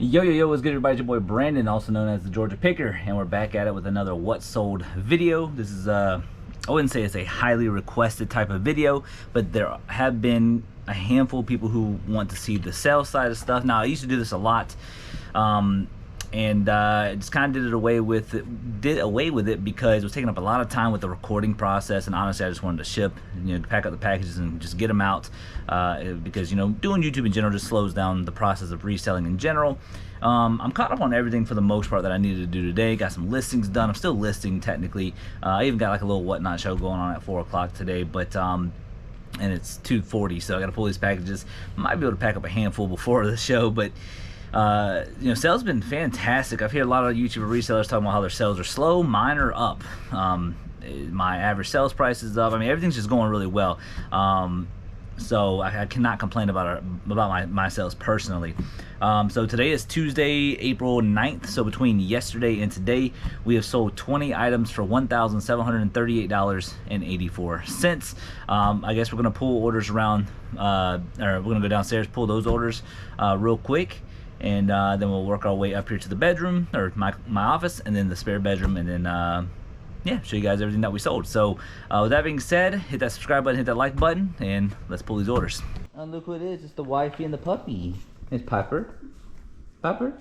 Yo, what's good everybody? It's your boy Brandon, also known as the Georgia Picker, and we're back at it with another What Sold video. This is I wouldn't say it's a highly requested type of video, but there have been a handful of people who want to see the sales side of stuff. Now I used to do this a lot, and just kind of did away with it because it was taking up a lot of time with the recording process, and honestly I just wanted to ship, pack up the packages and just get them out, because doing YouTube in general just slows down the process of reselling in general. I'm caught up on everything for the most part that I needed to do today. Got some listings done. I'm still listing technically. I even got like a little whatnot show going on at 4 o'clock today, but and it's 2:40, so I got to pull these packages. Might be able to pack up a handful before the show, but sales have been fantastic. I've heard a lot of YouTuber resellers talking about how their sales are slow. Mine are up. My average sales price is up. I mean, everything's just going really well. So I cannot complain about my sales personally. So today is Tuesday, April 9th. So between yesterday and today, we have sold 20 items for $1,738.84. I guess we're gonna pull orders around, or we're gonna go downstairs, pull those orders real quick, and then we'll work our way up here to the bedroom, or my office, and then the spare bedroom, and then yeah, show you guys everything that we sold. So with that being said, hit that subscribe button, hit that like button, and let's pull these orders. Oh, look who it is. It's the wifey and the puppy. It's Piper. Piper?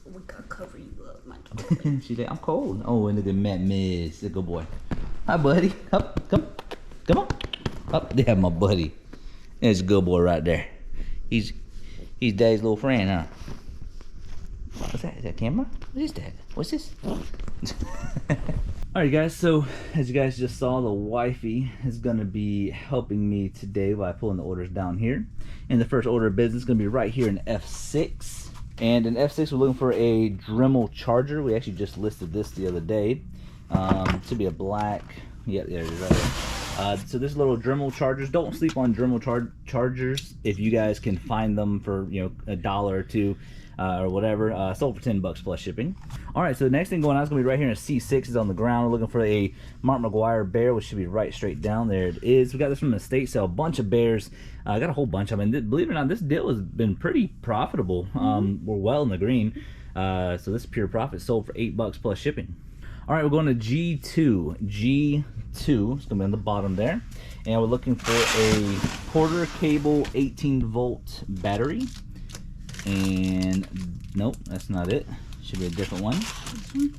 We could cover you up, my She's like, I'm cold. Oh, and look at Matt Miss. Good boy. Hi, buddy. Up, come on. Up there, my buddy. There's a good boy right there. He's Daddy's little friend, huh? What's that? Is that camera? What is that? What's this? Alright guys, so as you guys just saw, the wifey is going to be helping me today by pulling the orders down here. And the first order of business is going to be right here in F6. And in F6 we're looking for a Dremel charger. We actually just listed this the other day. It should be a black, yeah, there it is right there. So this little Dremel chargers, don't sleep on Dremel chargers if you guys can find them for $1 or $2 or whatever. Sold for $10 plus shipping. All right, so the next thing going on is gonna be right here in a C6. Is on the ground. We're looking for a Mark McGuire bear, which should be right straight down. There it is. We got this from an estate sale, a bunch of bears. I got a whole bunch. I mean, believe it or not, this deal has been pretty profitable. We're well in the green, so this is pure profit. Sold for $8 plus shipping. All right, we're going to G2. G2, it's gonna be on the bottom there. And we're looking for a Porter cable 18-volt battery. And nope, that's not it. Should be a different one.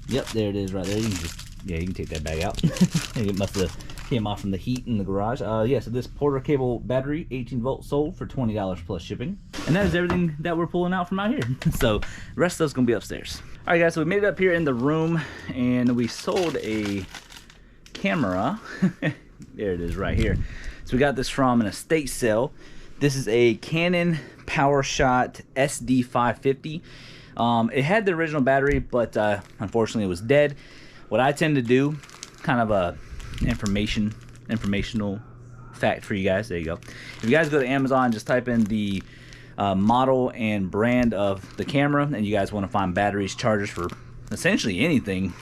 Yep, there it is right there. You can just, yeah, you can take that bag out. It must have came off from the heat in the garage. Yeah, so this Porter cable battery, 18-volt, sold for $20 plus shipping. And that is everything that we're pulling out from out here. So the rest of stuff's gonna be upstairs. All right guys, so we made it up here in the room and we sold a camera. There it is right here. So we got this from an estate sale. This is a Canon PowerShot SD550. It had the original battery, but unfortunately it was dead. What I tend to do, kind of a informational fact for you guys. There you go. If you guys go to Amazon, just type in the model and brand of the camera, and you guys want to find batteries, chargers for essentially anything.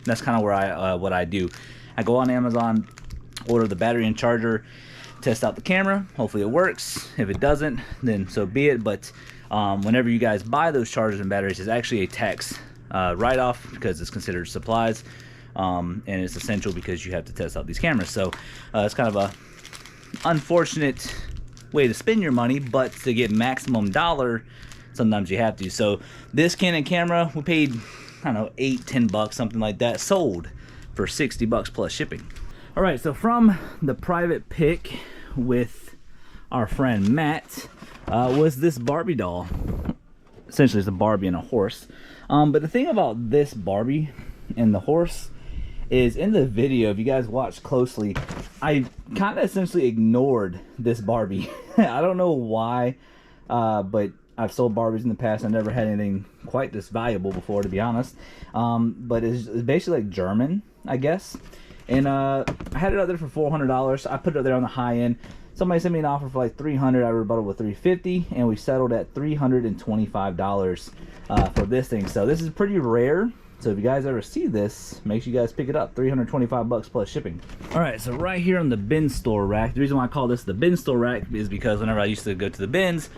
That's kind of where what I do. I go on Amazon, order the battery and charger, test out the camera. Hopefully it works. If it doesn't, then so be it. But whenever you guys buy those chargers and batteries, it's actually a tax write-off because it's considered supplies, and it's essential because you have to test out these cameras. So it's kind of a unfortunate way to spend your money, but to get maximum dollar, sometimes you have to. So this Canon camera, we paid, I don't know, $8-10, something like that, sold for $60 plus shipping. All right, so from the private pick with our friend Matt was this Barbie doll. Essentially it's a Barbie and a horse. But the thing about this Barbie and the horse is, in the video, if you guys watch closely, I kind of essentially ignored this Barbie. I don't know why, but I've sold Barbies in the past. I never had anything quite this valuable before, to be honest. But it's basically like German, I guess. And I had it out there for $400. I put it out there on the high end. Somebody sent me an offer for like $300. I rebutted with $350, and we settled at $325 for this thing. So this is pretty rare. So if you guys ever see this, make sure you guys pick it up. $325 plus shipping. All right, so right here on the bin store rack. The reason why I call this the bin store rack is because whenever I used to go to the bins,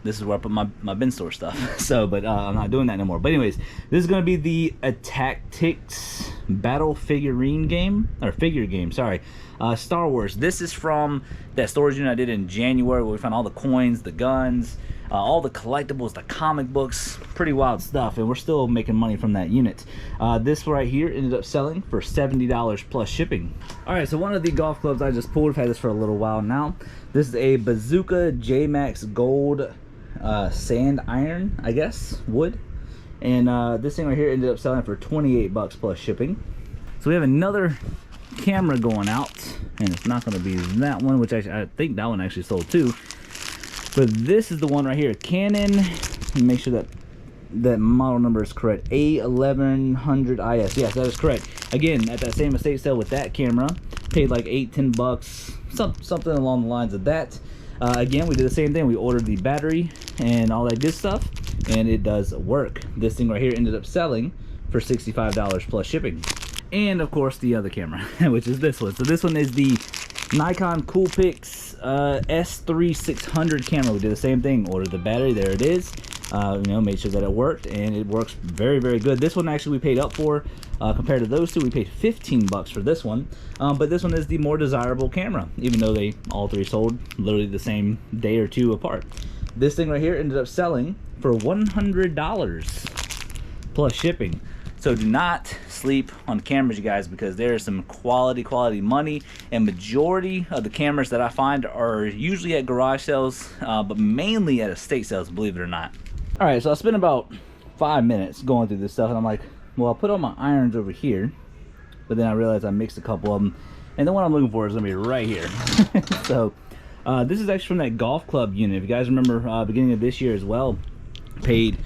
this is where I put my bin store stuff. So, but I'm not doing that anymore. But anyways, this is going to be the Tactics Battle Figurine game, or figure game, sorry. Star Wars. This is from that storage unit I did in January where we found all the coins, the guns, all the collectibles, the comic books, pretty wild stuff, and we're still making money from that unit. This right here ended up selling for $70 plus shipping. Alright, so one of the golf clubs I just pulled, I've had this for a little while now. This is a Bazooka J-Max Gold sand iron, I guess, wood. And this thing right here ended up selling for $28 plus shipping. So we have another camera going out, and it's not going to be that one, which I think that one actually sold too. But this is the one right here, Canon. Let me make sure that that model number is correct. A1100 IS. Yes, that is correct. Again, at that same estate sale with that camera, paid like $8-10 bucks, something along the lines of that. Again, we did the same thing. We ordered the battery and all that good stuff, and it does work. This thing right here ended up selling for $65 plus shipping. And of course the other camera, which is this one. So this one is the Nikon Coolpix S3600 camera. We did the same thing, ordered the battery, there it is. You know, made sure that it worked, and it works very, very good. This one actually we paid up for, compared to those two. We paid 15 bucks for this one, but this one is the more desirable camera, even though they all three sold literally the same day or two apart. This thing right here ended up selling for $100 plus shipping. So do not sleep on cameras, you guys, because there is some quality money, and majority of the cameras that I find are usually at garage sales, but mainly at estate sales, believe it or not. All right, so I spent about 5 minutes going through this stuff, and I'm like, well, I'll put all my irons over here, but then I realized I mixed a couple of them, and then what I'm looking for is gonna be right here. So this is actually from that golf club unit. If you guys remember, beginning of this year as well, paid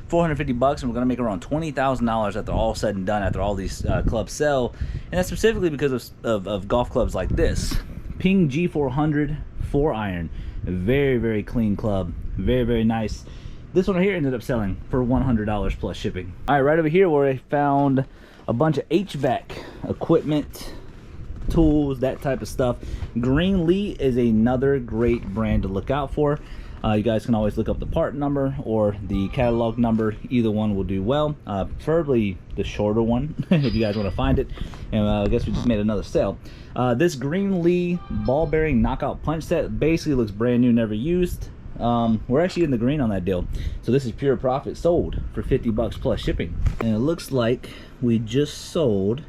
450 bucks, and we're gonna make around $20,000 after all said and done, after all these clubs sell. And that's specifically because of golf clubs like this Ping G400 4 iron. Very, very clean club, very, very nice. This one right here ended up selling for $100 plus shipping. All right, right over here where I found a bunch of HVAC equipment, tools, that type of stuff. Greenlee is another great brand to look out for. You guys can always look up the part number or the catalog number. Either one will do well. Preferably the shorter one if you guys want to find it. And I guess we just made another sale. This Greenlee ball bearing knockout punch set basically looks brand new, never used. We're actually in the green on that deal. So this is pure profit, sold for 50 bucks plus shipping. And it looks like we just sold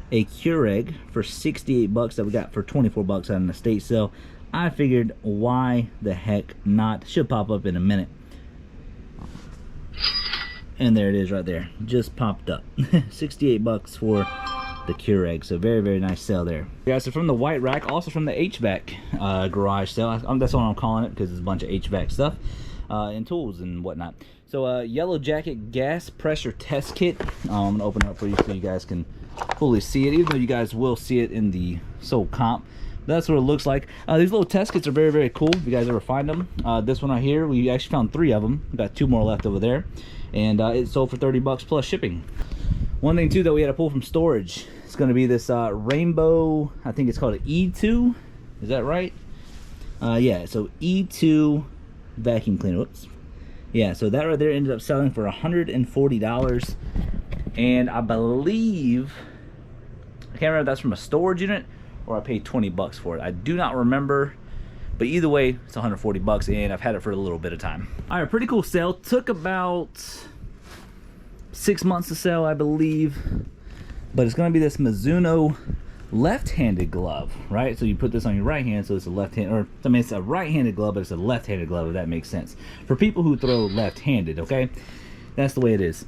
a Keurig for 68 bucks that we got for 24 bucks at an estate sale. I figured, why the heck not? Should pop up in a minute. And there it is right there. Just popped up. 68 bucks for the Keurig. So very, very nice sale there. Yeah, so from the white rack, also from the HVAC garage sale. That's what I'm calling it, because it's a bunch of HVAC stuff and tools and whatnot. So Yellow Jacket gas pressure test kit. I'm going to open it up for you so you guys can fully see it, even though you guys will see it in the sold comp. That's what it looks like. These little test kits are very, very cool if you guys ever find them. This one right here, we actually found 3 of them. We got 2 more left over there, and it sold for 30 bucks plus shipping. One thing too that we had to pull from storage, it's going to be this rainbow, I think it's called an E2, is that right? Yeah, so E2 vacuum cleaner. Whoops. Yeah, so that right there ended up selling for $140, and I believe, I can't remember if that's from a storage unit or I paid 20 bucks for it. I do not remember, but either way, it's 140 bucks, and I've had it for a little bit of time. All right, pretty cool sale. Took about 6 months to sell, I believe, but it's gonna be this Mizuno left-handed glove, right? So you put this on your right hand, so it's a left-hand, or I mean, it's a right-handed glove, but it's a left-handed glove, if that makes sense. For people who throw left-handed, okay? That's the way it is.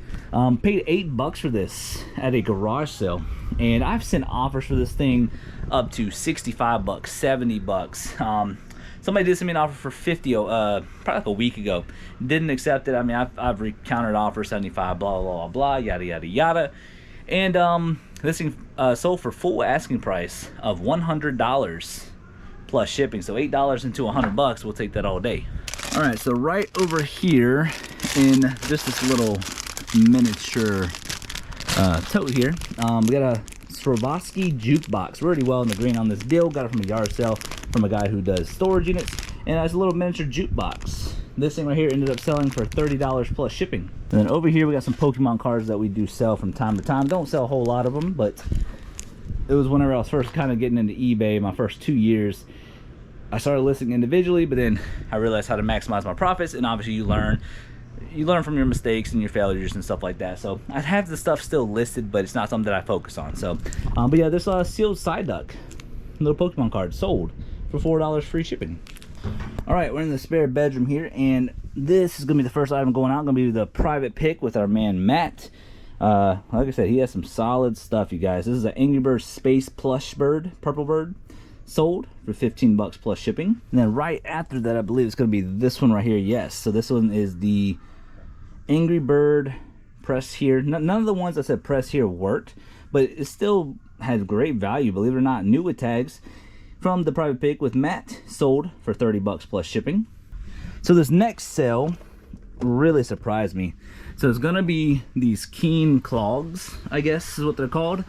Paid 8 bucks for this at a garage sale, and I've sent offers for this thing up to 65 bucks, 70 bucks. Somebody did send me an offer for 50 probably like a week ago. Didn't accept it. I mean, I've recountered offers, 75, blah blah blah, yada yada yada. And this thing sold for full asking price of $100 plus shipping. So $8 into 100 bucks, we'll take that all day. All right, so right over here in just this little miniature tote here, we got a Swarovski jukebox. We're already well in the green on this deal. Got it from a yard sale from a guy who does storage units, and it's a little miniature jukebox. this thing right here ended up selling for $30 plus shipping. And then over here we got some Pokemon cards that we do sell from time to time. Don't sell a whole lot of them, but it was whenever I was first kind of getting into eBay, my first 2 years. I started listing individually, but then I realized how to maximize my profits, and obviously you learn from your mistakes and your failures and stuff like that. So I have the stuff still listed, but it's not something that I focus on. So but yeah, this sealed Psyduck little Pokemon card sold for $4 free shipping. All right, we're in the spare bedroom here, and this is gonna be the first item going out. Gonna be the private pick with our man Matt. Like I said, he has some solid stuff, you guys. This is an Angry Birds Space Plush Bird, Purple Bird, sold for $15 plus shipping. And then right after that, I believe it's gonna be this one right here. Yes, so this one is the Angry Bird Press Here. None of the ones that said Press Here worked, but it still had great value, believe it or not. New with tags from the private pick with Matt, sold for $30 plus shipping. So this next sale really surprised me. So it's gonna be these Keen clogs, I guess is what they're called.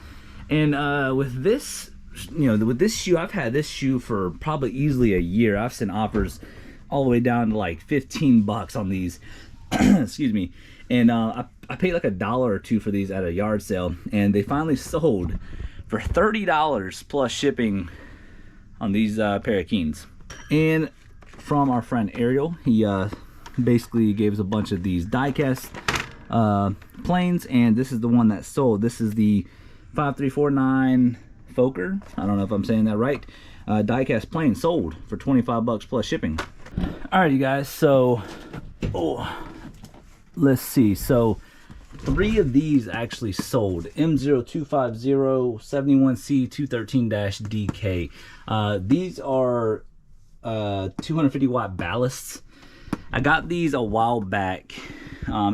And with this, with this shoe, I've had this shoe for probably easily a year. I've sent offers all the way down to like 15 bucks on these. Excuse me. And I paid like $1 or $2 for these at a yard sale, and they finally sold for $30 plus shipping on these pair of Keens. And from our friend Ariel, he basically gave us a bunch of these die-cast planes, and this is the one that sold. This is the 5349 Fokker. I don't know if I'm saying that right. Die-cast plane sold for $25 plus shipping. All right, you guys, so let's see. So 3 of these actually sold. M0250 71C213-DK. These are 250 watt ballasts. I got these a while back,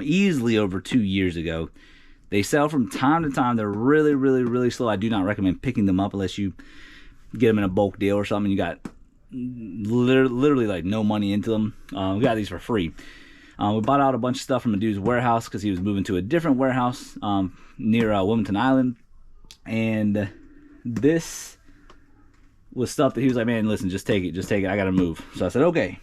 easily over 2 years ago. They sell from time to time. They're really slow. I do not recommend picking them up unless you get them in a bulk deal or something. You got literally like no money into them. We got these for free. We bought out a bunch of stuff from a dude's warehouse because he was moving to a different warehouse near Wilmington Island. And this was stuff that he was like, man, listen, just take it, I gotta move. So I said, okay.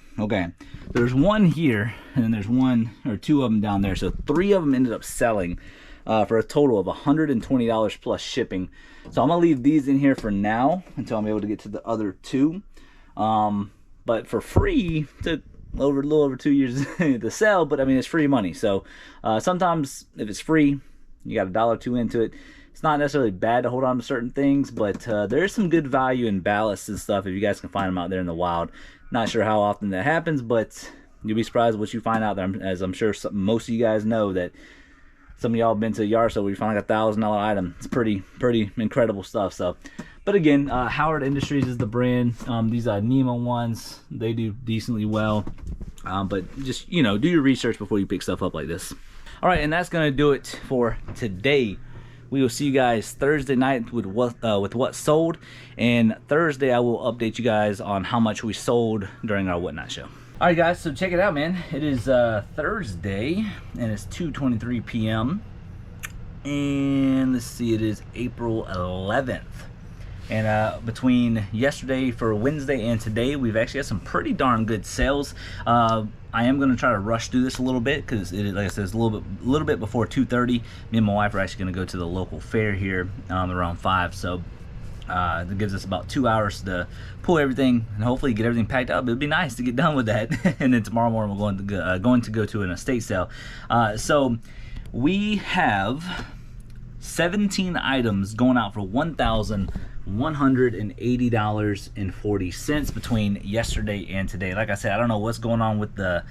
There's one here, and then there's 1 or 2 of them down there. So 3 of them ended up selling for a total of $120 plus shipping. So I'm gonna leave these in here for now until I'm able to get to the other 2. But for free, to a little over 2 years to sell, but I mean, it's free money. So sometimes if it's free, you got $1 or $2 into it. It's not necessarily bad to hold on to certain things, but there is some good value in ballasts and stuff if you guys can find them out there in the wild. Not sure how often that happens, but you'll be surprised what you find out there. As I'm sure most of you guys know, that some of y'all have been to a yard sale where you find like $1,000 item. It's pretty incredible stuff. So, but again, Howard Industries is the brand. These Nemo ones, they do decently well. But just, do your research before you pick stuff up like this. All right, and that's gonna do it for today. We will see you guys Thursday night with what sold, and Thursday I will update you guys on how much we sold during our Whatnot show. All right, guys, so check it out, man. It is Thursday, and it's 2:23 p.m. And let's see, it is April 11th. And between yesterday for Wednesday and today, we've actually had some pretty darn good sales. I am going to try to rush through this a little bit because, like I said, it's a little bit before 2:30. Me and my wife are actually going to go to the local fair here around 5. So that gives us about 2 hours to pull everything and hopefully get everything packed up. It'd be nice to get done with that. And then tomorrow morning we're going to go to an estate sale. So we have 17 items going out for $1,180.40 between yesterday and today. Like I said, I don't know what's going on with the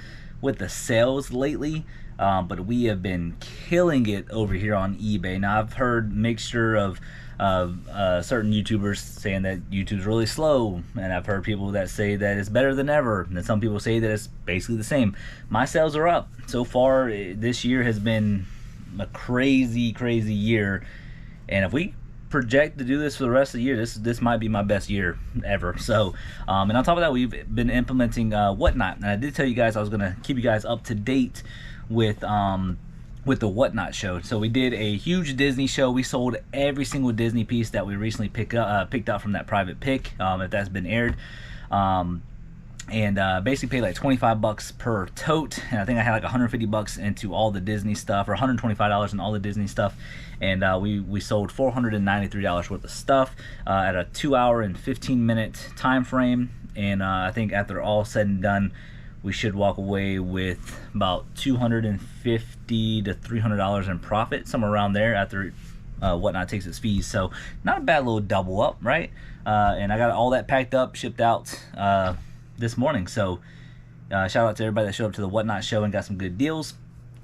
sales lately, but we have been killing it over here on eBay. Now I've heard mixture of certain YouTubers saying that YouTube's really slow, and I've heard people that say that it's better than ever, and then some people say that it's basically the same. My sales are up so far. This year has been a crazy year, and if we project to do this for the rest of the year, this might be my best year ever. So and on top of that, we've been implementing Whatnot, and I did tell you guys I was gonna keep you guys up to date with the Whatnot show. So we did a huge Disney show. We sold every single Disney piece that we recently picked out from that private pick, if that's been aired. and basically paid like 25 bucks per tote, and I think I had like 150 bucks into all the Disney stuff, or $125 in all the Disney stuff, and we sold $493 worth of stuff at a 2 hour and 15 minute time frame. And I think after all said and done, we should walk away with about $250 to $300 in profit, somewhere around there, after Whatnot takes its fees. So not a bad little double up, right? And I got all that packed up, shipped out this morning. So shout out to everybody that showed up to the Whatnot show and got some good deals.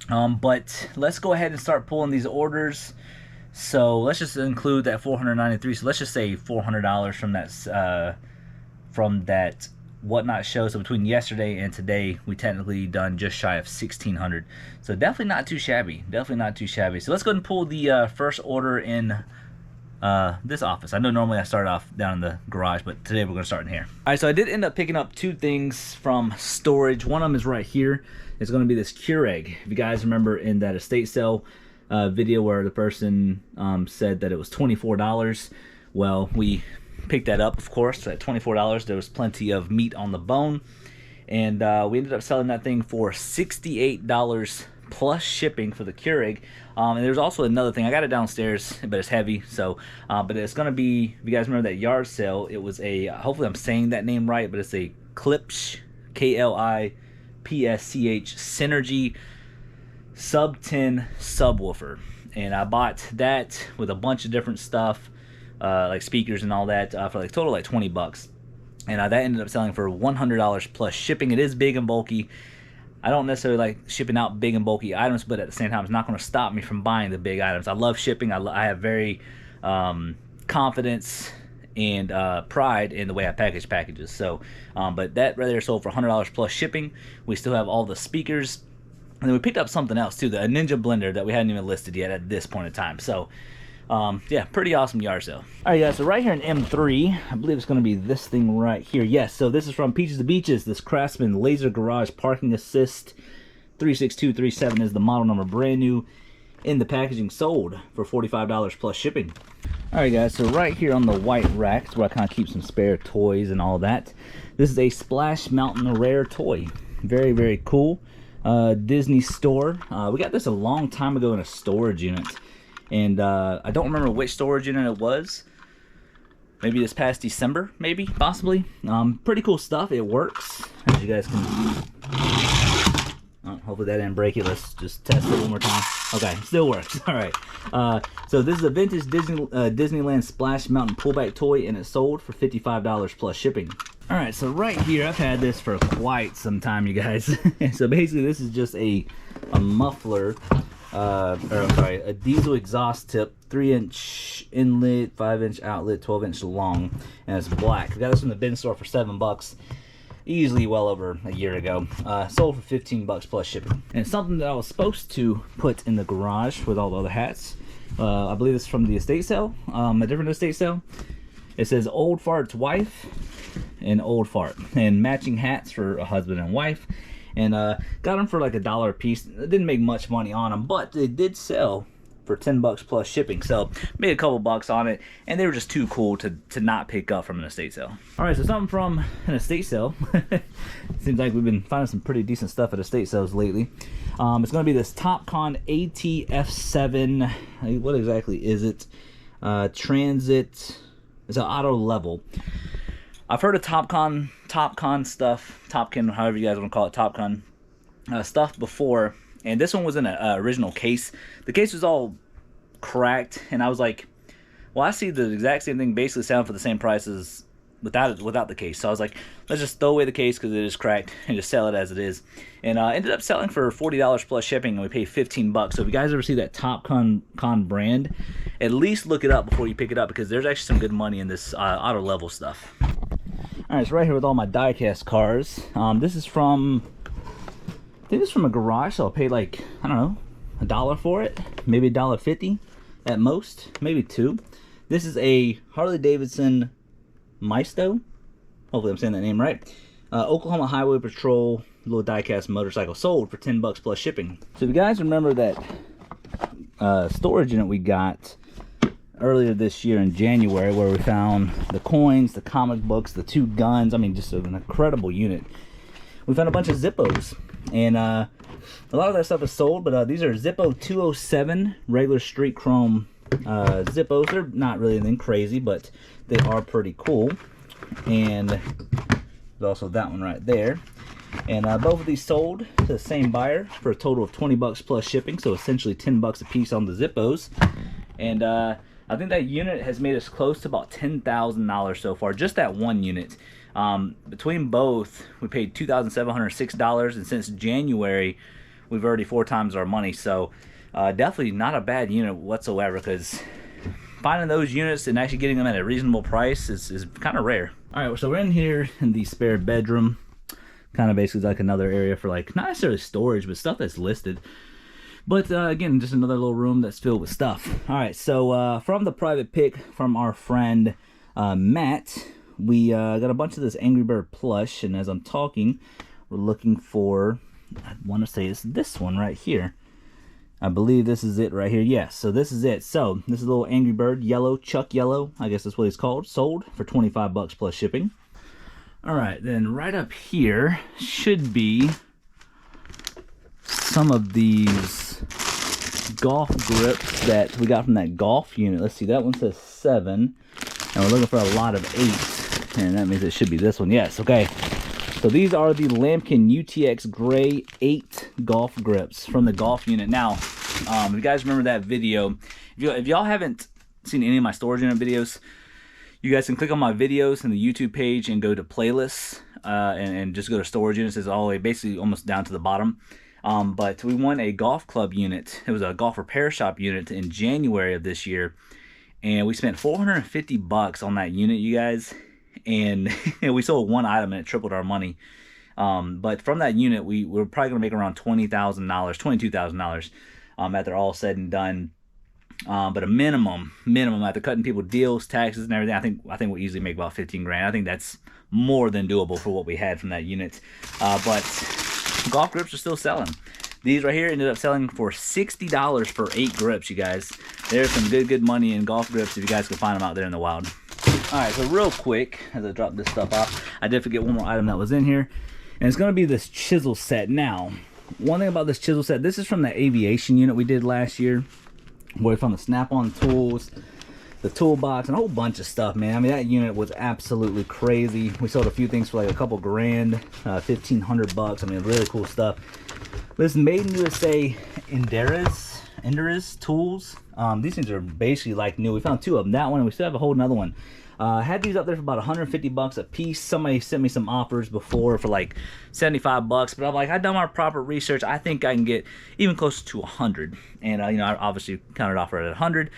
But let's go ahead and start pulling these orders. So let's just include that $493. So let's just say $400 from that Whatnot show. So between yesterday and today, we technically done just shy of $1,600. So definitely not too shabby. Definitely not too shabby. So let's go ahead and pull the first order in this office. I know normally I start off down in the garage, but today we're going to start in here. All right, so I did end up picking up two things from storage. One of them is right here. It's going to be this Keurig. If you guys remember in that estate sale video where the person said that it was $24, well, we picked that up, of course, at $24. There was plenty of meat on the bone, and we ended up selling that thing for $68 plus shipping for the Keurig. And there's also another thing. I got it downstairs, but it's heavy. So, but it's gonna be. If you guys remember that yard sale, it was a. Hopefully, I'm saying that name right, but it's a Klipsch, Klipsch Synergy sub 10 subwoofer, and I bought that with a bunch of different stuff, like speakers and all that, for like total like 20 bucks, and that ended up selling for $100 plus shipping. It is big and bulky. I don't necessarily like shipping out big and bulky items, but at the same time, it's not going to stop me from buying the big items. I love shipping. I have very confidence and pride in the way I package packages. So, but that right there sold for $100 plus shipping. We still have all the speakers, and then we picked up something else too, the Ninja blender that we hadn't even listed yet at this point in time. So, yeah, pretty awesome yard sale. All right, guys, so right here in M3, I believe it's going to be this thing right here. Yes, so this is from Peaches to Beaches, this Craftsman Laser Garage Parking Assist 36237 is the model number, brand new in the packaging, sold for $45 plus shipping. All right, guys, so right here on the white rack is where I kind of keep some spare toys and all that. This is a Splash Mountain rare toy. Very, very cool. Disney store. We got this a long time ago in a storage unit. And I don't remember which storage unit it was. Maybe this past December, maybe, possibly. Pretty cool stuff. It works, as you guys can. Hopefully that didn't break it. Let's just test it one more time. Okay, still works. All right. So this is a vintage Disneyland Splash Mountain pullback toy, and it sold for $55 plus shipping. All right, so right here, I've had this for quite some time, you guys. So basically, this is just a muffler. A diesel exhaust tip, 3-inch inlet, 5-inch outlet, 12-inch long, and it's black. I got this from the bin store for $7, easily well over a year ago. Sold for $15 plus shipping. And it's something that I was supposed to put in the garage with all the other hats. I believe it's from the estate sale, a different estate sale. It says Old Fart's Wife and Old Fart, and matching hats for a husband and wife. And got them for like $1 a piece. It didn't make much money on them, but they did sell for $10 plus shipping. So made a couple bucks on it, and they were just too cool to not pick up from an estate sale. All right, so something from an estate sale. Seems like we've been finding some pretty decent stuff at estate sales lately. It's going to be this Topcon ATF7. What exactly is it? Transit. It's an auto level. I've heard of Topcon stuff, Topcon, however you guys want to call it, Topcon stuff before, and this one was in an original case. The case was all cracked, and I was like, well, I see the exact same thing basically selling for the same price as without the case. So I was like, let's just throw away the case because it is cracked and just sell it as it is. And ended up selling for $40 plus shipping, and we paid $15. So if you guys ever see that Topcon brand, at least look it up before you pick it up, because there's actually some good money in this auto level stuff. All right, so right here with all my die-cast cars. This is from, I think this is from a garage, so I paid like, I don't know, $1 for it, maybe $1.50 at most, maybe $2. This is a Harley Davidson Maisto. Hopefully I'm saying that name right. Oklahoma Highway Patrol little die-cast motorcycle, sold for $10 plus shipping. So if you guys remember that storage unit we got earlier this year in January, where we found the coins, the comic books, the 2 guns. I mean, just an incredible unit. We found a bunch of Zippos, and a lot of that stuff is sold, but these are Zippo 207 regular street chrome Zippos. They're not really anything crazy, but they are pretty cool. And there's also that one right there. And both of these sold to the same buyer for a total of 20 bucks plus shipping, so essentially 10 bucks a piece on the Zippos. And I think that unit has made us close to about $10,000 so far, just that one unit. Between both, we paid $2,706, and since January, we've already 4 times our money. So definitely not a bad unit whatsoever, because finding those units and actually getting them at a reasonable price is kind of rare. All right, so we're in here in the spare bedroom, kind of basically like another area for, like, not necessarily storage, but stuff that's listed. But again, just another little room that's filled with stuff. All right, so from the private pick from our friend Matt, we got a bunch of this Angry Bird plush, and as I'm talking, we're looking for, I want to say it's this one right here. I believe this is it right here. Yes, so this is it. So this is a little Angry Bird yellow, Chuck Yellow, I guess that's what he's called, sold for 25 bucks plus shipping. All right, then right up here should be some of these golf grips that we got from that golf unit. Let's see, that one says 7, and we're looking for a lot of 8, and that means it should be this one. Yes, okay. So these are the Lambkin UTX Gray 8 golf grips from the golf unit. Now, if you guys remember that video, if y'all haven't seen any of my storage unit videos, you guys can click on my videos in the YouTube page and go to playlists, and just go to storage units. It's all the way, basically almost down to the bottom. But we won a golf club unit. It was a golf repair shop unit in January of this year, and we spent 450 bucks on that unit, you guys. And we sold one item and it tripled our money. But from that unit, we're probably gonna make around $20,000, $22,000 after all said and done. But a minimum after cutting people deals, taxes, and everything, I think we'll easily make about 15 grand. I think that's more than doable for what we had from that unit. But golf grips are still selling. These right here ended up selling for $60 for 8 grips, you guys. There's some good money in golf grips if you guys can find them out there in the wild. All right, so real quick, as I drop this stuff off, I did forget one more item that was in here, and it's going to be this chisel set. Now, one thing about this chisel set, this is from the aviation unit we did last year, where we found the snap-on tools, the toolbox, and a whole bunch of stuff, man. I mean, that unit was absolutely crazy. We sold a few things for like a couple grand, 1,500 bucks. I mean, really cool stuff. This made in USA Enderas tools. These things are basically like new. We found 2 of them, that one, and we still have a whole another one. Had these up there for about 150 bucks a piece. Somebody sent me some offers before for like 75 bucks, but I'm like, I've done my proper research. I think I can get even close to 100. And you know, I obviously countered offer at 100.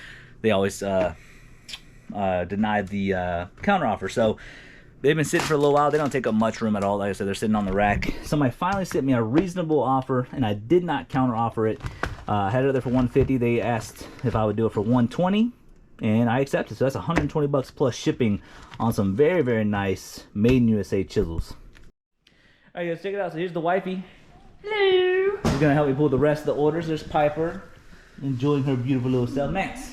They always denied the counter offer. So they've been sitting for a little while. They don't take up much room at all. Like I said, they're sitting on the rack. Somebody finally sent me a reasonable offer, and I did not counter offer it. I had it there for 150. They asked if I would do it for 120, and I accepted. So that's 120 bucks plus shipping on some very nice made in USA chisels. All right, guys, check it out. So here's the wifey. Hello. She's gonna help me pull the rest of the orders. There's Piper, enjoying her beautiful little self. Max,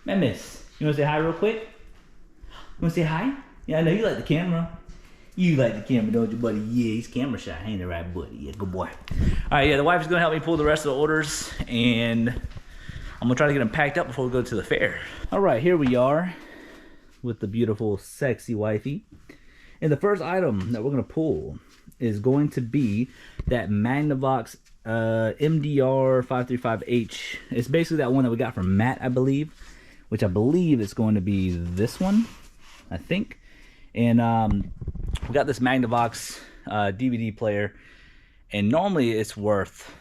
miss, you wanna say hi real quick? You wanna say hi? Yeah, I know you like the camera. You like the camera, don't you, buddy? Yeah, he's camera shy. Ain't it right, buddy? Yeah, good boy. All right, yeah, the wife's gonna help me pull the rest of the orders, and I'm gonna try to get them packed up before we go to the fair. All right, here we are with the beautiful, sexy wifey. And the first item that we're gonna pull is going to be that Magnavox MDR 535H. It's basically that one that we got from Matt, I believe, which I believe is going to be this one, I think. And we got this Magnavox DVD player, and normally it's worth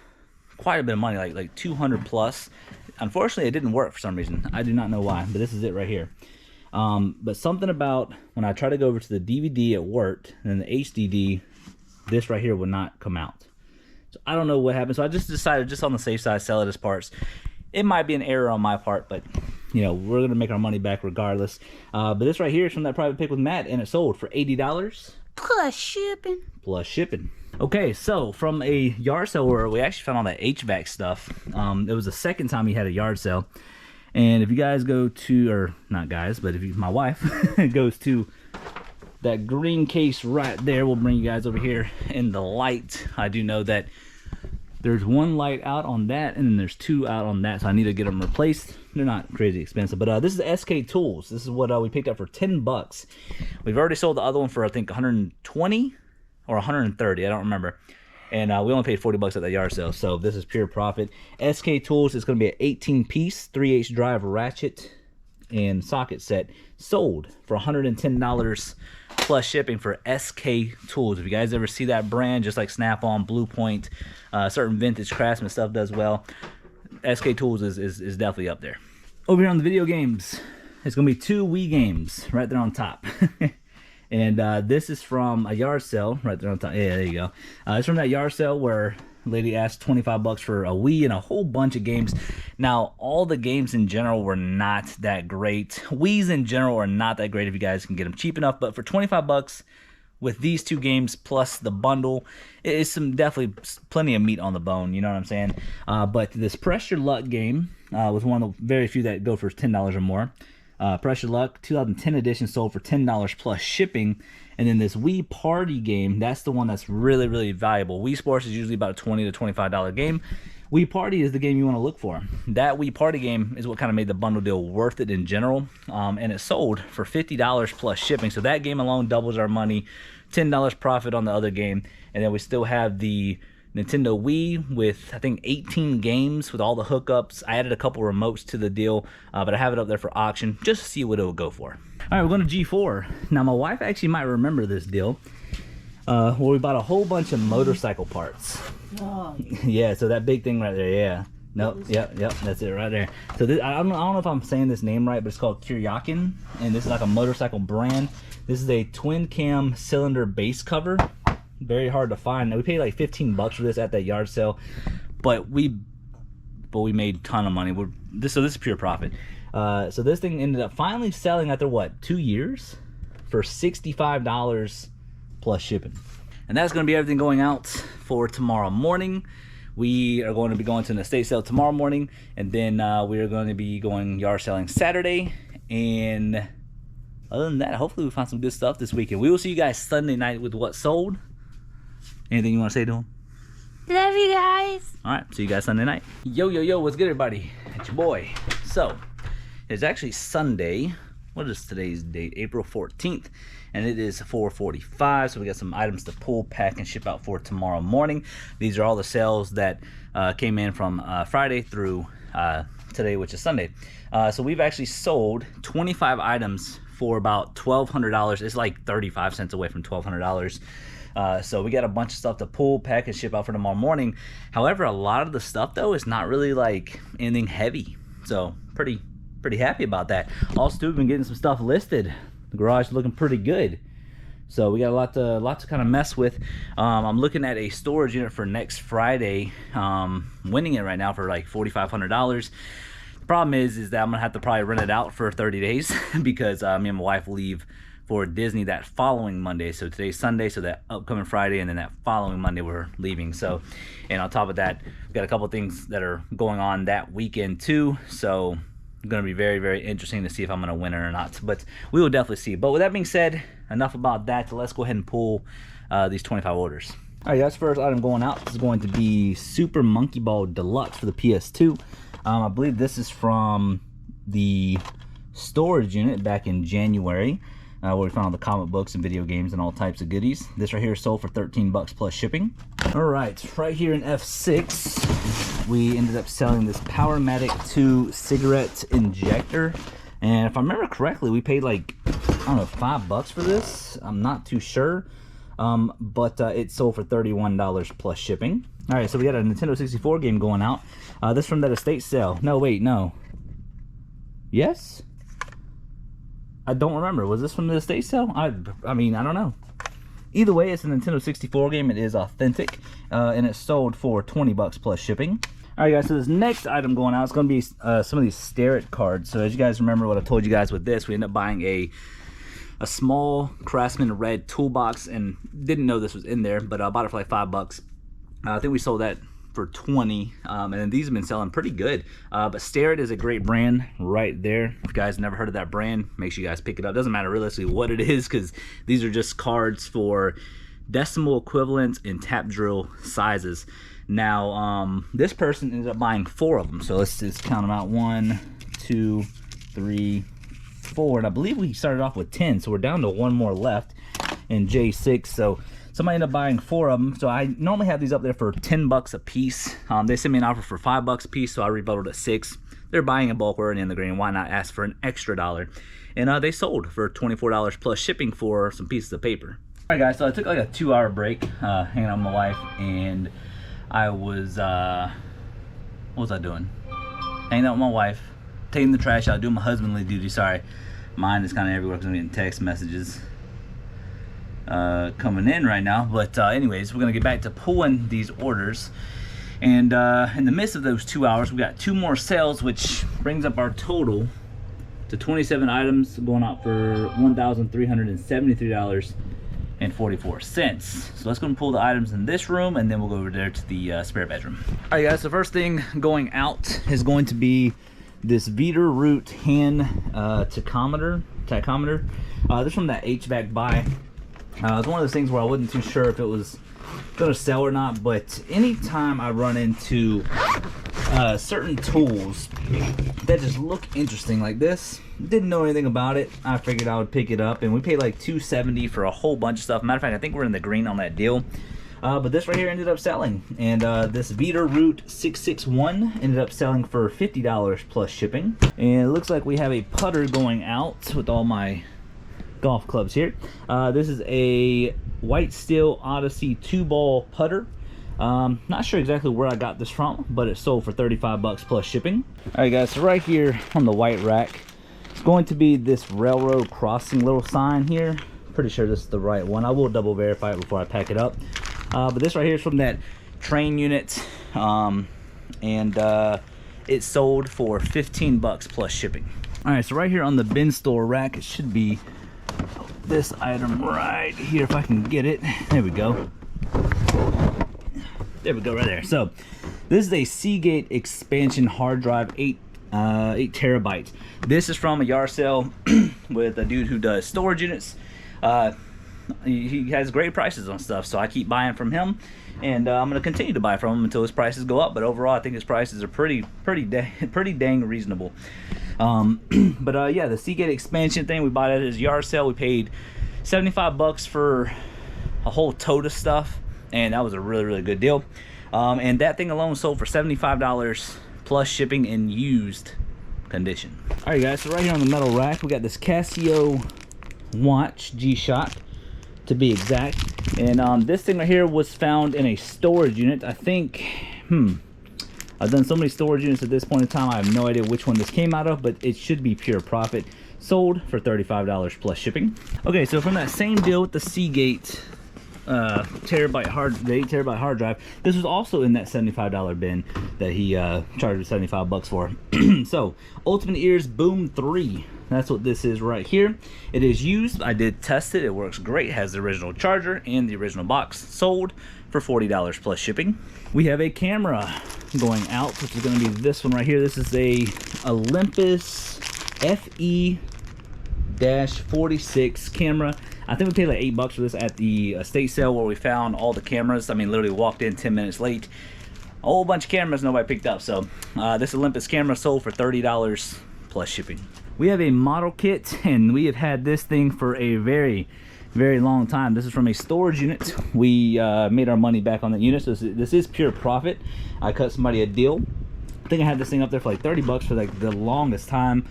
quite a bit of money, like 200 plus. Unfortunately, it didn't work for some reason. I do not know why, but this is it right here. But something about when I try to go over to the DVD, it worked, and then the HDD, this right here would not come out. So I don't know what happened. So I just decided, just on the safe side, sell it as parts. It might be an error on my part, but you know, we're gonna make our money back regardless. But this right here is from that private pick with Matt, and it sold for $80 plus shipping. Plus shipping. Okay, so from a yard sale where we actually found all that HVAC stuff. It was the second time he had a yard sale, And if you guys go to, or not guys, but if you, my wife goes to that green case right there, we'll bring you guys over here in the light. I do know that there's one light out on that, and then there's two out on that, so I need to get them replaced. They're not crazy expensive, but this is SK Tools. This is what we picked up for 10 bucks. We've already sold the other one for, I think, 120 or 130, I don't remember. And we only paid 40 bucks at the yard sale, so this is pure profit. SK Tools is going to be an 18-piece 3H drive ratchet and socket set, sold for $110 plus shipping for SK Tools. If you guys ever see that brand, just like Snap-on, Blue Point, certain vintage Craftsman stuff does well, SK Tools is definitely up there. Over here on the video games, it's going to be 2 Wii games right there on top. And this is from a yard sale right there on top. Yeah, there you go. It's from that yard sale where a lady asked 25 bucks for a Wii and a whole bunch of games. Now, all the games in general were not that great. Wii's in general are not that great if you guys can get them cheap enough. But for 25 bucks with these 2 games plus the bundle, it is definitely plenty of meat on the bone. You know what I'm saying? But this Press Your Luck game was one of the very few that go for $10 or more. Press Your Luck 2010 edition sold for $10 plus shipping. And then this Wii Party game, that's the one that's really, really valuable. Wii Sports is usually about a $20 to $25 game. Wii Party is the game you want to look for. That Wii Party game is what kind of made the bundle deal worth it in general. And it sold for $50 plus shipping. So that game alone doubles our money. $10 profit on the other game. And then we still have the Nintendo Wii with, I think, 18 games with all the hookups. I added a couple remotes to the deal, but I have it up there for auction just to see what it will go for. All right, we're going to G4. Now, my wife actually might remember this deal. Where we bought a whole bunch of motorcycle parts. Oh. Yeah, so that big thing right there, yeah. Nope, yep, that's it right there. So this, I don't know if I'm saying this name right, but it's called Kuryakin, and this is like a motorcycle brand. This is a twin cam cylinder base cover. Very hard to find. Now, we paid like 15 bucks for this at that yard sale, but we made a ton of money. So this is pure profit. So this thing ended up finally selling after what, 2 years for $65 plus shipping. And that's going to be everything going out for tomorrow morning. We are going to be going to an estate sale tomorrow morning, and then we are going to be going yard selling Saturday. And other than that, hopefully we find some good stuff this weekend. We will see you guys Sunday night with what sold. Anything you want to say to them? Love you guys. All right, see you guys Sunday night. Yo, what's good, everybody? It's your boy. So, it's actually Sunday. What is today's date? April 14th. And it is 4:45. So we got some items to pull, pack, and ship out for tomorrow morning. These are all the sales that came in from Friday through today, which is Sunday. So we've actually sold 25 items for about $1,200. It's like 35 cents away from $1,200. So we got a bunch of stuff to pull, pack, and ship out for tomorrow morning. However, a lot of the stuff though is not really like anything heavy. So pretty happy about that. Also, we've been getting some stuff listed. The garage is looking pretty good. So we got a lot to kind of mess with. I'm looking at a storage unit for next Friday. Winning it right now for like $4,500. The problem is that I'm gonna have to probably rent it out for 30 days because me and my wife leave for Disney that following Monday. So today's Sunday, so that upcoming Friday, and then that following Monday we're leaving. So, and on top of that, we've got a couple things that are going on that weekend too. So it's going to be very, very interesting to see if I'm going to win it or not. But we will definitely see. But with that being said, enough about that. Let's go ahead and pull these 25 orders. All right, guys, first item going out is going to be Super Monkey Ball Deluxe for the PS2. I believe this is from the storage unit back in January. Where we found all the comic books and video games and all types of goodies. This right here sold for 13 bucks plus shipping. All right, right here in F6, we ended up selling this Powermatic 2 cigarette injector. And if I remember correctly, we paid like, I don't know, $5 for this. I'm not too sure. But it sold for $31 plus shipping. All right, so we got a Nintendo 64 game going out. This from that estate sale. No, wait, no. Yes? I don't remember. Was this from the estate sale? I mean, I don't know. Either way, it's a Nintendo 64 game. It is authentic, and it sold for 20 bucks plus shipping. All right, guys, so this next item going out is going to be some of these Stare-It cards. So as you guys remember what I told you guys with this, we ended up buying a small Craftsman red toolbox and didn't know this was in there, but I bought it for like $5. I think we sold that for 20, and then these have been selling pretty good. But Starrett is a great brand right there. If you guys never heard of that brand, make sure you guys pick it up. Doesn't matter realistically what it is, because these are just cards for decimal equivalents and tap drill sizes. Now this person ended up buying 4 of them, so let's just count them out. 1, 2, 3, 4, and I believe we started off with 10, so we're down to 1 more left in J6. So somebody ended up buying 4 of them. So I normally have these up there for 10 bucks a piece. They sent me an offer for 5 bucks a piece, so I rebutted at 6. They're buying in bulk, we're in the green, why not ask for an extra $1? And they sold for $24 plus shipping for some pieces of paper. All right guys, so I took like a 2-hour break, hanging out with my wife, and I was what was I doing? Hanging out with my wife, taking the trash out, doing my husbandly duty. Sorry, mine is kind of everywhere because I'm getting text messages coming in right now. But anyways, we're gonna get back to pulling these orders, and in the midst of those 2 hours, we got 2 more sales, which brings up our total to 27 items, going out for $1,373.44. So let's go and pull the items in this room, and then we'll go over there to the spare bedroom. All right guys, so first thing going out is going to be this Veeder-Root hand tachometer. This from that HVAC buy. It's one of those things where I wasn't too sure if it was gonna sell or not, but anytime I run into certain tools that just look interesting like this, didn't know anything about it, I figured I would pick it up, and we paid like $270 for a whole bunch of stuff. Matter of fact, I think we're in the green on that deal. But this right here ended up selling, and this Veeder-Root 661 ended up selling for $50 plus shipping. And it looks like we have a putter going out with all my golf clubs here. This is a White Steel Odyssey 2-ball putter. Not sure exactly where I got this from, but it sold for 35 bucks plus shipping. All right guys, so right here on the white rack, it's going to be this railroad crossing little sign here. Pretty sure this is the right one. I will double verify it before I pack it up. But this right here is from that train unit, and it sold for 15 bucks plus shipping. All right, so right here on the bin store rack, it should be this item right here, if I can get it. There we go. There we go, right there. So this is a Seagate expansion hard drive, 8 terabytes. This is from a yard sale with a dude who does storage units. He has great prices on stuff, so I keep buying from him, and I'm going to continue to buy from him until his prices go up. But overall, I think his prices are pretty dang reasonable. Yeah, the Seagate expansion thing, we bought it at his yard sale. We paid 75 bucks for a whole tote of stuff, and that was a really good deal. And that thing alone sold for $75 plus shipping in used condition. All right guys, so right here on the metal rack, we got this Casio watch, G-Shock to be exact, and this thing right here was found in a storage unit. I think I've done so many storage units at this point in time, I have no idea which one this came out of, but it should be pure profit. Sold for $35 plus shipping. Okay, so from that same deal with the Seagate the 8 terabyte hard drive, this was also in that $75 bin that he charged 75 bucks for. So Ultimate Ears Boom 3, that's what this is right here. It is used. I did test it. It works great. It has the original charger and the original box. Sold for $40 plus shipping. We have a camera going out, which is going to be this one right here. This is a Olympus FE-46 camera. I think we paid like 8 bucks for this at the estate sale where we found all the cameras. I mean, literally walked in 10 minutes late. A whole bunch of cameras nobody picked up. So this Olympus camera sold for $30 plus shipping. We have a model kit, and we have had this thing for a very long time. This is from a storage unit. We made our money back on that unit, so this is pure profit. I cut somebody a deal. I think I had this thing up there for like 30 bucks for like the longest time.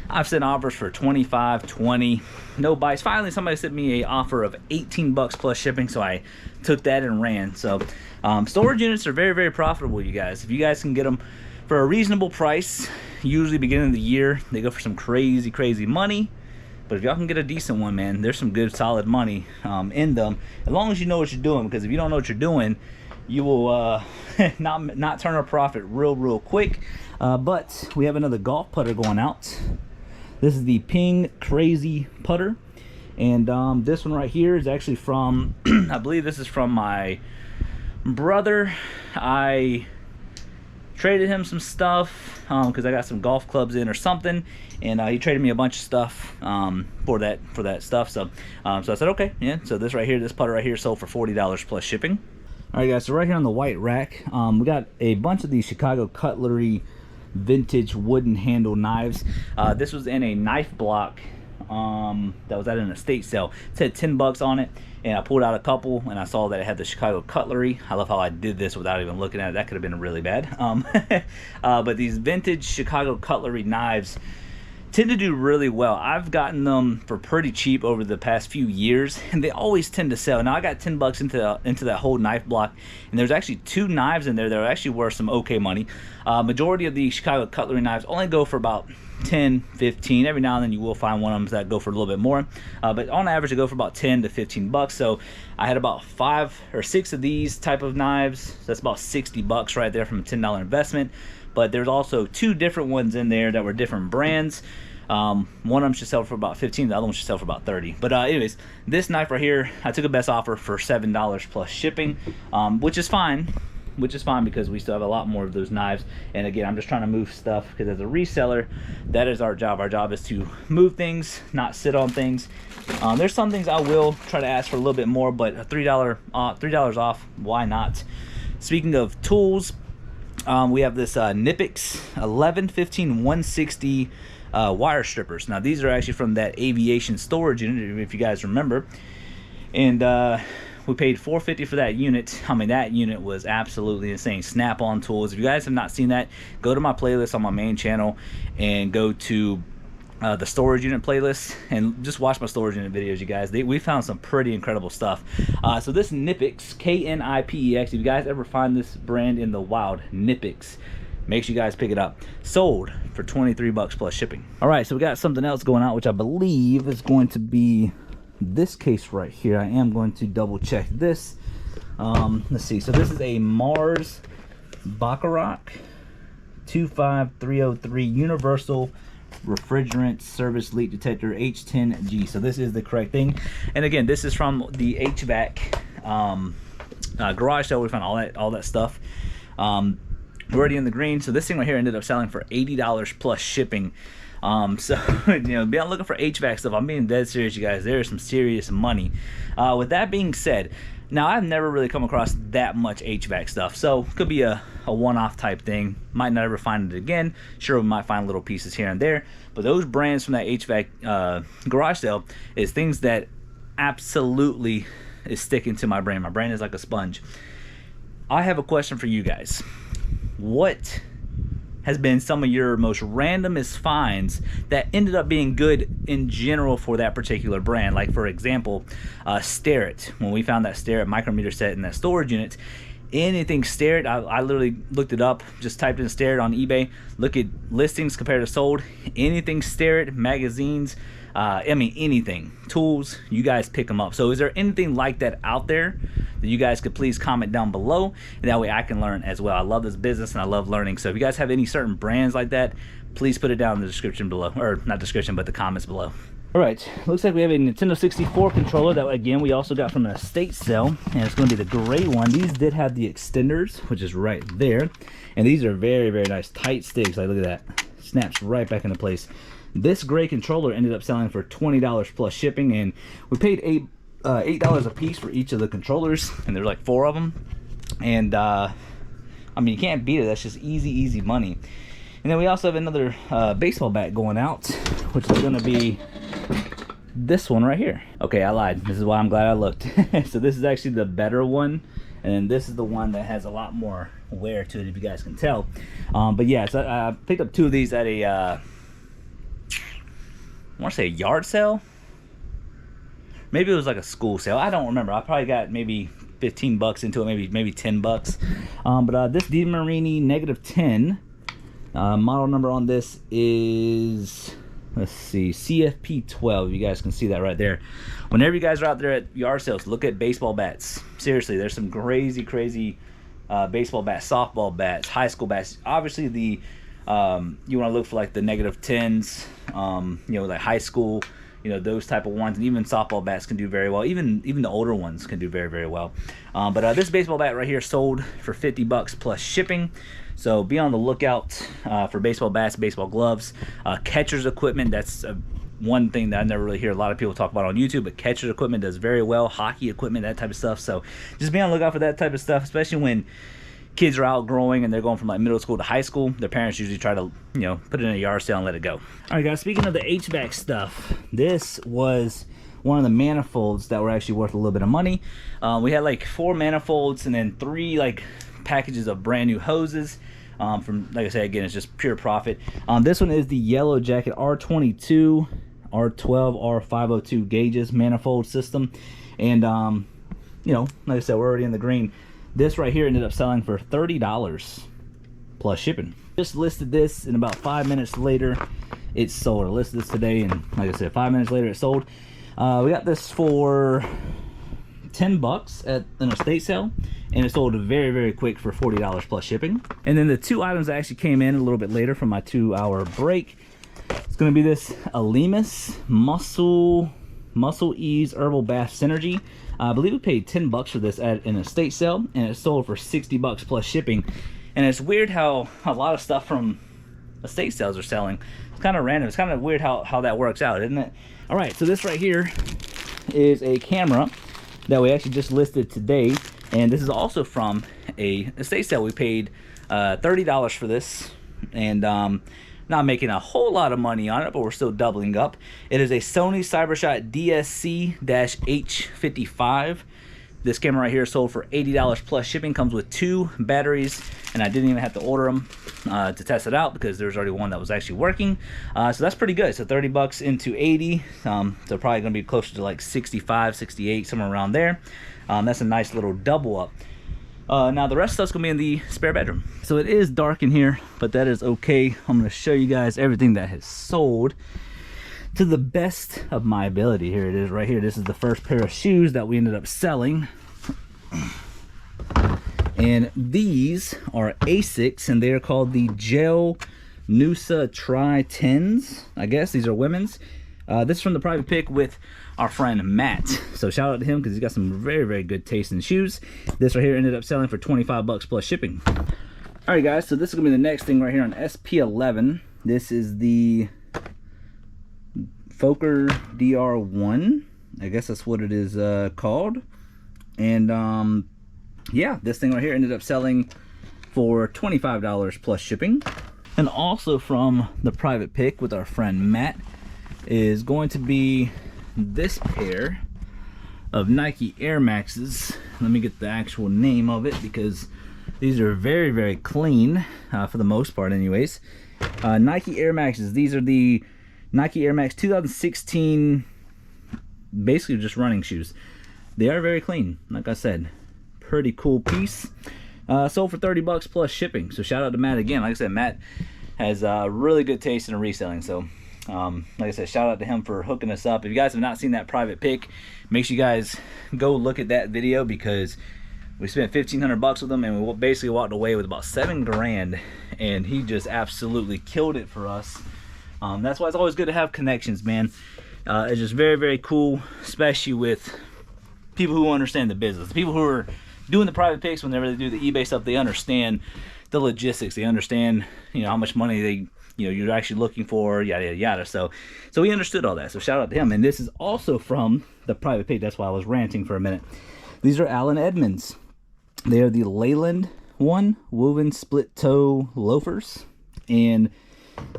I've sent offers for 25, 20, no bites. Finally, somebody sent me an offer of 18 bucks plus shipping, so I took that and ran. So storage units are very profitable, you guys. If you guys can get them for a reasonable price, usually beginning of the year, they go for some crazy money. But if y'all can get a decent one, man, there's some good solid money in them, as long as you know what you're doing. Because if you don't know what you're doing, you will not turn a profit real quick. But we have another golf putter going out. This is the Ping Crazy putter, and this one right here is actually from I believe this is from my brother. I traded him some stuff because I got some golf clubs in or something, and he traded me a bunch of stuff for that stuff. So so I said, okay, yeah. So this right here, this putter right here, sold for $40 plus shipping. All right, guys. So right here on the white rack, we got a bunch of these Chicago Cutlery vintage wooden handle knives. This was in a knife block that was at an estate sale. It said $10 on it, and I pulled out a couple and I saw that it had the Chicago Cutlery. I love how I did this without even looking at it. That could have been really bad. But these vintage Chicago Cutlery knives tend to do really well. I've gotten them for pretty cheap over the past few years, and they always tend to sell. Now I got $10 into that whole knife block, and there's actually 2 knives in there that are actually worth some okay money. Majority of the Chicago Cutlery knives only go for about 10, 15. Every now and then you will find one of them that go for a little bit more, but on average they go for about 10 to 15 bucks. So I had about 5 or 6 of these type of knives. So that's about 60 bucks right there from a $10 investment. But there's also 2 different ones in there that were different brands. One of them should sell for about 15, the other one should sell for about 30. But anyways, this knife right here, I took a best offer for $7 plus shipping, which is fine because we still have a lot more of those knives. And again, I'm just trying to move stuff because as a reseller, that is our job. Our job is to move things, not sit on things. There's some things I will try to ask for a little bit more, but a $3 off, why not? Speaking of tools, we have this Nipix 11-15-160 wire strippers. Now these are actually from that aviation storage unit, if you guys remember, and we paid $450 for that unit. I mean, that unit was absolutely insane. Snap-on tools. If you guys have not seen that, go to my playlist on my main channel and go to the storage unit playlist and just watch my storage unit videos, you guys. We found some pretty incredible stuff. So this Nipix, K-N-I-P-E-X, if you guys ever find this brand in the wild, Nipix, make sure you guys pick it up. Sold for $23 plus shipping. All right, so we got something else going out, which I believe is going to be this case right here. I am going to double check this. Let's see. So this is a Mars Baccarat 25303 universal refrigerant service leak detector H10G. So this is the correct thing. And again, this is from the HVAC garage sale. We found all that stuff. We're already in the green. So this thing right here ended up selling for $80 plus shipping. So you know, be out looking for HVAC stuff. I'm being dead serious, you guys. There's some serious money. With that being said, now I've never really come across that much HVAC stuff, so could be a one-off type thing. Might not ever find it again. Sure, we might find little pieces here and there, but those brands from that HVAC garage sale is things that absolutely is sticking to my brain. My brain is like a sponge. I have a question for you guys. What has been some of your most randomest finds that ended up being good in general for that particular brand? Like, for example, Starrett. When we found that Starrett micrometer set in that storage unit, anything Starrett, I literally looked it up, just typed in Starrett on eBay, look at listings compared to sold, anything Starrett, magazines, I mean anything, tools, you guys pick them up. So is there anything like that out there that you guys could please comment down below, and that way I can learn as well. I love this business and I love learning. So if you guys have any certain brands like that, please put it down in the description below, or not description, but the comments below. All right, looks like we have a Nintendo 64 controller that, again, we also got from an estate sale, and it's going to be the gray one. These did have the extenders, which is right there, and these are very, very nice, tight sticks. Like, look at that, snaps right back into place. This gray controller ended up selling for $20 plus shipping, and we paid $8 a piece for each of the controllers, and there's like 4 of them, and I mean, you can't beat it. That's just easy money. And then we also have another baseball bat going out, which is going to be this one right here. Okay, I lied. This is why I'm glad I looked. So this is actually the better one, and then this is the one that has a lot more wear to it, if you guys can tell. But yeah, so I picked up 2 of these at a I want to say a yard sale. Maybe it was like a school sale. I don't remember. I probably got maybe 15 bucks into it, maybe 10 bucks. But this DeMarini -10 model number on this is, let's see, CFP 12. You guys can see that right there. Whenever you guys are out there at yard sales, look at baseball bats. Seriously, there's some crazy baseball bats, softball bats, high school bats. Obviously, the you want to look for like the -10s, you know, like high school, you know, those type of ones. And even softball bats can do very well. Even the older ones can do very, very well. But this baseball bat right here sold for $50 plus shipping. So be on the lookout for baseball bats, baseball gloves, catcher's equipment. That's one thing that I never really hear a lot of people talk about on YouTube, but catcher's equipment does very well. Hockey equipment, that type of stuff. So just be on the lookout for that type of stuff, especially when kids are outgrowing and they're going from like middle school to high school. Their parents usually try to, you know, put it in a yard sale and let it go. All right, guys, speaking of the HVAC stuff, this was one of the manifolds that were actually worth a little bit of money. We had like 4 manifolds and then 3 like packages of brand new hoses. From, like I said, again, it's just pure profit. This one is the Yellow Jacket R22, R12, R502 gauges manifold system. And, you know, like I said, we're already in the green. This right here ended up selling for $30 plus shipping. Just listed this, and about 5 minutes later, it sold. I listed this today, and like I said, 5 minutes later, it sold. We got this for $10 at an estate sale, and it sold very, very quick for $40 plus shipping. And then the 2 items that actually came in a little bit later from my 2-hour break, it's going to be this Miscellaneous Muscle Ease Herbal Bath Synergy. I believe we paid $10 for this at an estate sale, and it sold for $60 plus shipping. And it's weird how a lot of stuff from estate sales are selling. It's kind of random. It's kind of weird how that works out, isn't it? All right, so this right here is a camera that we actually just listed today, and this is also from a estate sale. We paid $30 for this, and not making a whole lot of money on it, but we're still doubling up. It is a Sony CyberShot DSC-H55. This camera right here sold for $80 plus shipping. Comes with 2 batteries, and I didn't even have to order them to test it out because there's already one that was actually working. So that's pretty good. So $30 into 80, so probably gonna be closer to like 65, 68, somewhere around there. That's a nice little double up. Now the rest of stuff's gonna be in the spare bedroom. So it is dark in here, but that is okay. I'm gonna show you guys everything that has sold to the best of my ability. Here it is right here. This is the first pair of shoes that we ended up selling. And these are Asics, and they are called the Gel Noosa Tri 10s. I guess these are women's. This is from the private pick with our friend Matt. So shout out to him because he's got some very, very good taste in shoes. This right here ended up selling for $25 plus shipping. All right, guys, so this is gonna be the next thing right here on SP11. This is the Fokker DR1. I guess that's what it is called. And yeah, this thing right here ended up selling for $25 plus shipping. And also from the private pick with our friend Matt is going to be this pair of Nike Air Maxes. Let me get the actual name of it because these are very, very clean for the most part anyways. Nike Air Maxes. These are the Nike Air Max 2016, basically just running shoes. They are very clean, like I said. Pretty cool piece. Sold for $30 plus shipping. So shout out to Matt again. Like I said, Matt has really good taste in reselling. So like I said, shout out to him for hooking us up. If you guys have not seen that private pick, make sure you guys go look at that video because we spent $1,500 with him, and we basically walked away with about $7 grand, and he just absolutely killed it for us. That's why it's always good to have connections, man. It's just very, very cool, especially with people who understand the business. The people who are doing the private picks, whenever they do the eBay stuff, they understand the logistics. They understand, you know, how much money they, you know, you're actually looking for, yada, yada, yada. So he understood all that. So shout out to him. And this is also from the private pick. That's why I was ranting for a minute. These are Allen Edmonds. They are the Leyland one woven split toe loafers and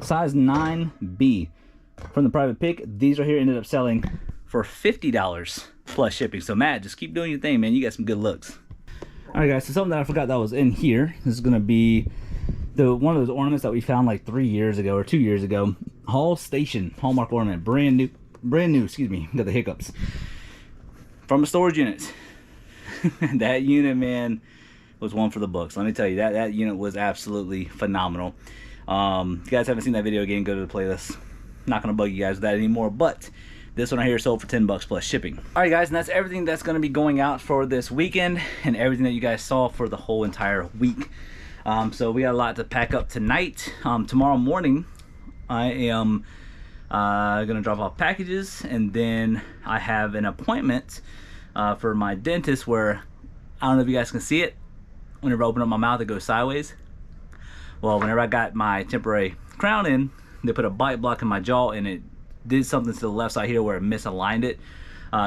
size 9B. From the private pick, these right here ended up selling for $50 plus shipping. So Matt, just keep doing your thing, man. You got some good looks. All right, guys. So something that I forgot that was in here. This is gonna be one of those ornaments that we found like 3 years ago or 2 years ago. Hall Station Hallmark ornament, brand new. Excuse me, got the hiccups. From a storage unit. That unit, man, was one for the books. Let me tell you, that unit was absolutely phenomenal. If you guys haven't seen that video, again, go to the playlist. Not gonna bug you guys with that anymore, but this one right here sold for $10 plus shipping. All right, guys, and that's everything that's gonna be going out for this weekend and everything that you guys saw for the whole entire week. So we got a lot to pack up tonight. Tomorrow morning, I am Gonna drop off packages, and then I have an appointment for my dentist where, I don't know if you guys can see it, whenever I open up my mouth it goes sideways. Well, whenever I got my temporary crown in, they put a bite block in my jaw, and it did something to the left side here where it misaligned it.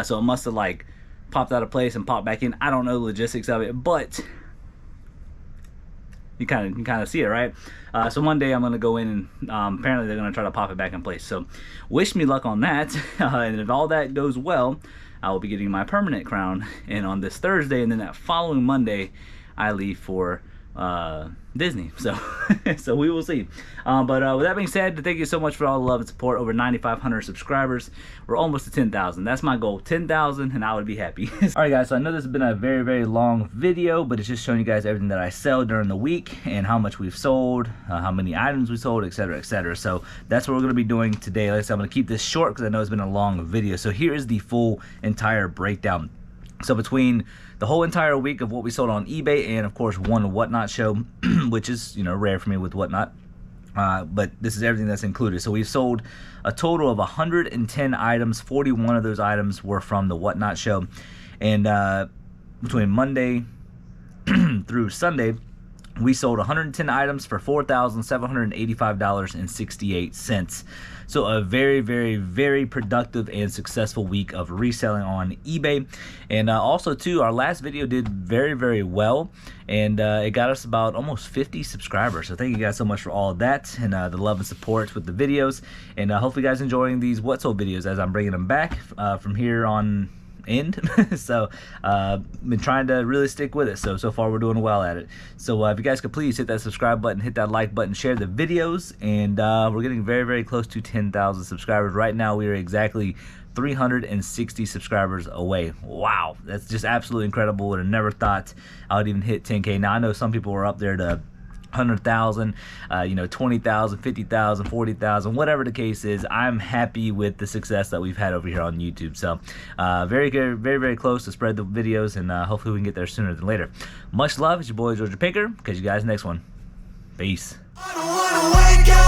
So it must have like popped out of place and popped back in. I don't know the logistics of it, but you kind of see it, right? So one day I'm gonna go in and apparently they're gonna try to pop it back in place. So wish me luck on that. And if all that goes well, I will be getting my permanent crown in on this Thursday, and then that following Monday I leave for Disney. So so we will see. But with that being said, thank you so much for all the love and support. Over 9,500 subscribers. We're almost to 10,000. That's my goal, 10,000, and I would be happy. All right, guys, so I know this has been a very, very long video, but it's just showing you guys everything that I sell during the week and how much we've sold, how many items we sold, etc., etc. So that's what we're going to be doing today. Like I said, I'm going to keep this short because I know it's been a long video. So here is the full entire breakdown. So between the whole entire week of what we sold on eBay and of course one Whatnot show, which is, you know, rare for me with Whatnot, but this is everything that's included. So we've sold a total of 110 items. 41 of those items were from the Whatnot show, and between Monday through Sunday we sold 110 items for $4,785.68. So a very, very, very productive and successful week of reselling on eBay. And also too, our last video did very, very well, and it got us about almost 50 subscribers. So thank you guys so much for all of that, and the love and support with the videos. And hopefully you guys enjoying these what sold videos as I'm bringing them back from here on end. So been trying to really stick with it, so far we're doing well at it. So if you guys could please hit that subscribe button, hit that like button, share the videos, and we're getting very, very close to 10,000 subscribers. Right now we are exactly 360 subscribers away. Wow, that's just absolutely incredible. Would have never thought I would even hit 10K. Now I know some people were up there to 100,000, you know, 20,000, 50,000, 40,000, whatever the case is. I'm happy with the success that we've had over here on YouTube. So very, very, very close to spread the videos, and hopefully we can get there sooner than later. Much love. It's your boy Georgia Pinker. Catch you guys next one. Peace. I don't wanna wake up.